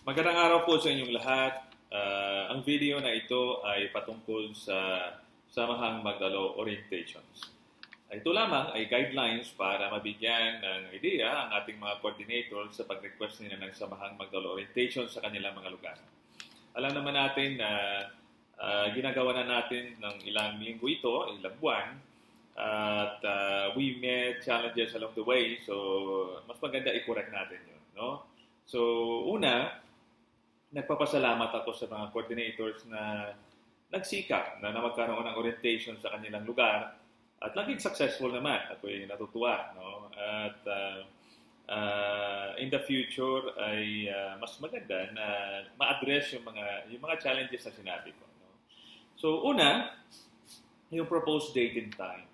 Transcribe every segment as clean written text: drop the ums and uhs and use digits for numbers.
Magandang araw po sa inyong lahat. Ang video na ito ay patungkol sa Samahang Magdalo Orientations. Ito lamang ay guidelines para mabigyan ng idea ang ating mga coordinator sa pag-request nila ng Samahang Magdalo Orientation sa kanilang mga lugar. Alam naman natin na ginagawa na natin ng ilang linggo ito, ilang buwan, at we met challenges along the way, so mas maganda i-correct natin yun. No? So, una, nagpapasalamat ako sa mga coordinators na nagsikap na magkaroon ng orientation sa kanilang lugar at naging successful naman. Ako'y natutuwa. No? At in the future ay mas maganda na ma-address yung mga challenges na sinabi ko. No? So, una, yung proposed date and time.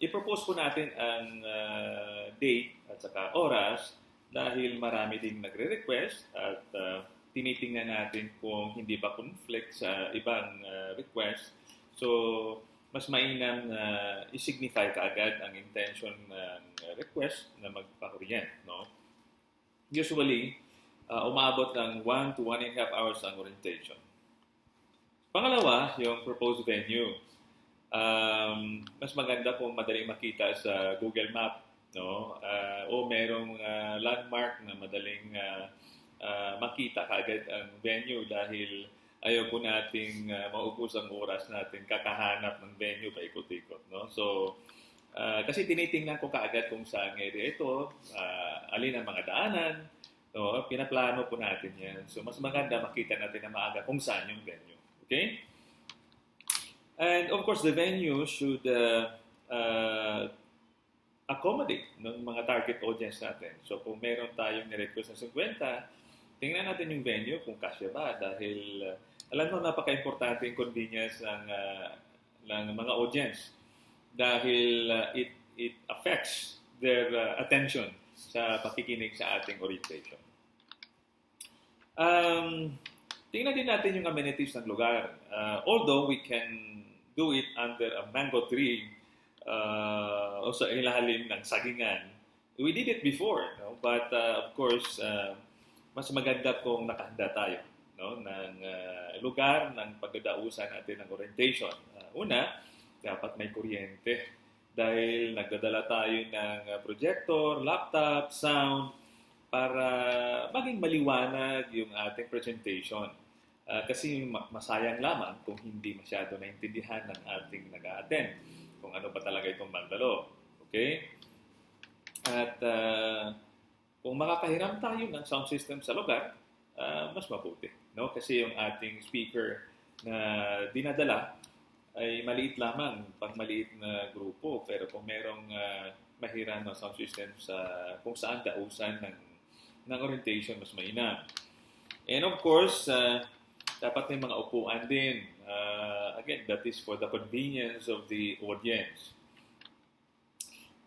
I-propose po natin ang date at saka oras dahil marami ding nagre-request at tinitingnan natin kung hindi ba conflict sa ibang request. So, mas mainam na i-signify kaagad ang intention ng request na magpa-orient. No? Usually, umabot ng 1 to 1.5 hours ang orientation. Pangalawa, yung proposed venue. Mas maganda kung madaling makita sa Google Map, no? O merong landmark na madaling makita kaagad ang venue dahil ayaw po nating maubos ang oras natin kakahanap ng venue paikot-ikot, no? So, kasi tinitingnan ko kaagad kung saan area ito, alin ang mga daanan, no? Pinaplano po natin yan. So, mas maganda makita natin na maaga kung saan yung venue. Okay? And of course, the venue should accommodate ng mga target audience natin. So kung meron tayong nirequest na 50, tingnan natin yung venue kung kasya ba dahil alam mo napaka-importante yung convenience ng mga audience dahil it affects their attention sa pakikinig sa ating orientation. Tingnan din natin yung amenities ng lugar. Although we can do it under a mango tree o sa ilalim ng sagingan. We did it before, no? But of course, mas maganda kung nakahanda tayo, no? ng lugar ng pagdadausan natin ng orientation. Una, dapat may kuryente dahil nagdadala tayo ng projector, laptop, sound para maging maliwanag yung ating presentation. Kasi masayang lamang kung hindi masyado naintindihan ng ating nag-a-attend kung ano ba talaga itong mandalo. Okay? At kung makakahiram tayo ng sound system sa lugar, mas mabuti. No? Kasi yung ating speaker na dinadala ay maliit lamang, pang maliit na grupo. Pero kung merong mahiram ng sound system sa kung saan dausan ng orientation, mas mainam. And of course, dapat may mga upuan din. Again, that is for the convenience of the audience.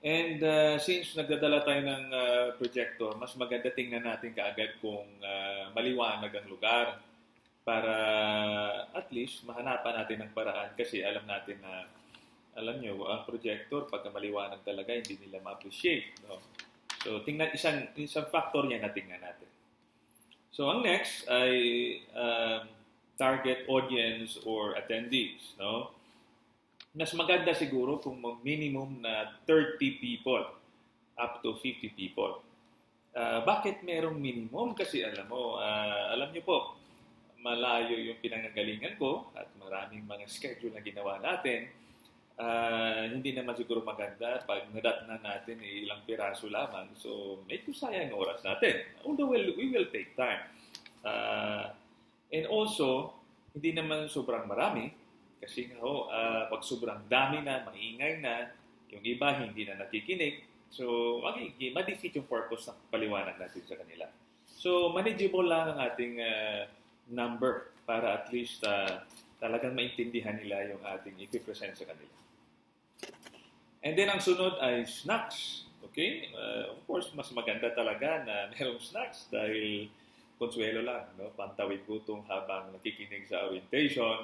And since nagdadala tayo ng projector, mas maganda tingnan natin kaagad kung maliwanag ang lugar para at least mahanapan natin ng paraan kasi alam natin na alam nyo, ang projector pagka maliwanag talaga hindi nila ma-appreciate. No? So tingnan isang factor yan na tingnan natin. So ang next ay target audience or attendees, no? Mas maganda siguro kung minimum na 30 people up to 50 people. Bakit merong minimum? Kasi alam niyo po, malayo yung pinangagalingan ko at maraming mga schedule na ginawa natin. Hindi naman siguro maganda pag nadatnan natin ilang piraso lamang. So, medyo sayang oras natin. Although we will take time. And also, hindi naman sobrang marami kasi pag sobrang dami na, maingay na, yung iba hindi na nakikinig, so ma-defeat yung purpose ng paliwanag natin sa kanila. So, manageable lang ang ating number para at least talagang maintindihan nila yung ating ipipresent sa kanila. And then, ang sunod ay snacks. Okay? Of course, mas maganda talaga na mayroong snacks dahil konsuelo lang, no? Pantawid gutom habang nakikinig sa orientation.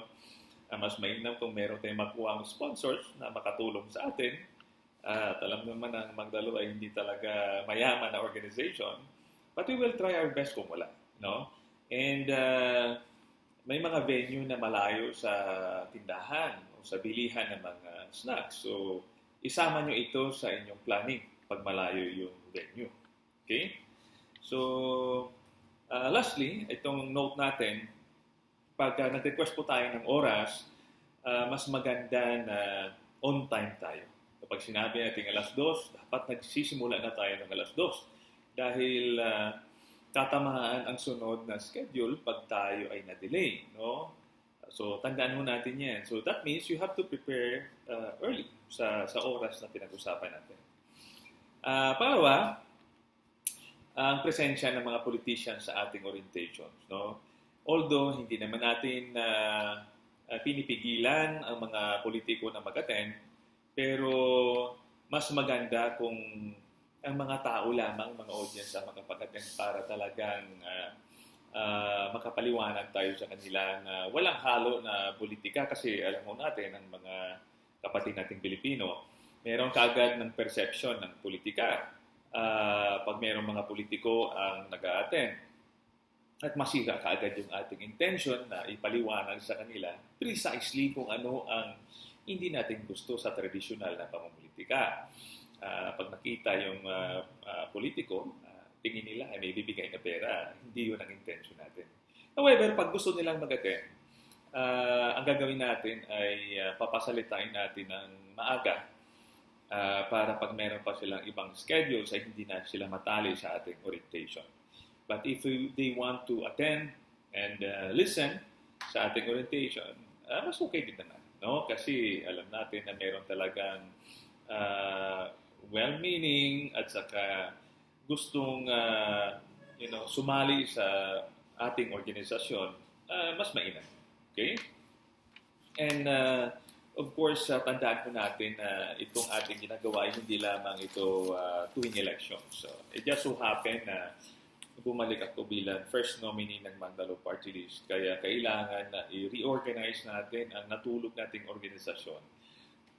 Mas mainam kung meron tayong makuha ang sponsors na makatulong sa atin. At alam naman ang Magdalo ay hindi talaga mayaman na organization. But we will try our best kung wala. No? And may mga venue na malayo sa tindahan o sa bilihan ng mga snacks. So, isama nyo ito sa inyong planning pag malayo yung venue. Okay? So, lastly, itong note natin, pag nag-request po tayo ng oras, mas maganda na on time tayo. Kapag sinabi natin alas 2, dapat nagsisimula na tayo ng alas 2. Dahil tatamaan ang sunod na schedule pag tayo ay na-delay. No? So, tandaan mo natin yan. So, that means you have to prepare early sa oras na pinag-usapan natin. Pangalawa, ang presensya ng mga politicians sa ating orientations. No? Although, hindi naman natin pinipigilan ang mga politiko na mag-attend, pero mas maganda kung ang mga tao lamang, mga audience ang makapag-attend para talagang makapaliwanag tayo sa kanila na walang halo na politika kasi alam mo natin, ang mga kapatid nating Pilipino, meron kaagad ng perception ng politika pag mayroong mga politiko ang nag-a-attend at masira kaagad yung ating intention na ipaliwanag sa kanila precisely kung ano ang hindi natin gusto sa tradisyonal na pamumulitika. Pag nakita yung politiko, tingin nila ay may bibigay na pera. Hindi yun ang intention natin. However, pag gusto nilang mag-attend, ang gagawin natin ay papasalitain natin ng maaga para pag meron pa silang ibang schedules ay hindi na sila matali sa ating orientation. But if they want to attend and listen sa ating orientation, mas okay din naman. No? Kasi alam natin na meron talagang well-meaning at saka gustong sumali sa ating organisasyon, mas mainam. Okay? And of course, tandaan po natin na itong ating ginagawa ay hindi lamang ito tuwing elections. So, it just so happen na bumalik ako bilang first nominee ng Mandalo Party List. Kaya kailangan na i-reorganize natin ang natulog nating organisasyon.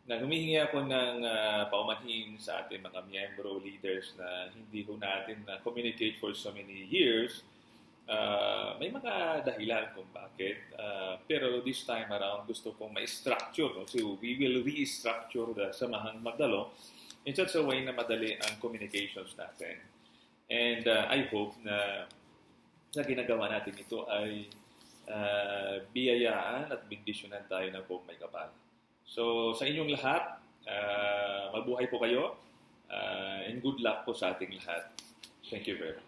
Na humihingi ako ng paumanhin sa ating mga miyembro, leaders na hindi ho natin na-communicate for so many years. May mga dahilan kung bakit. Pero this time around, gusto kong ma-structure. No? So we will re-structure the Samahang Mandalo in such a way na madali ang communications natin. And I hope na sa ginagawa natin ito ay biyayaan at bindisyonan tayo ng buong may kapal. So, sa inyong lahat, mabuhay po kayo and good luck po sa ating lahat. Thank you very much.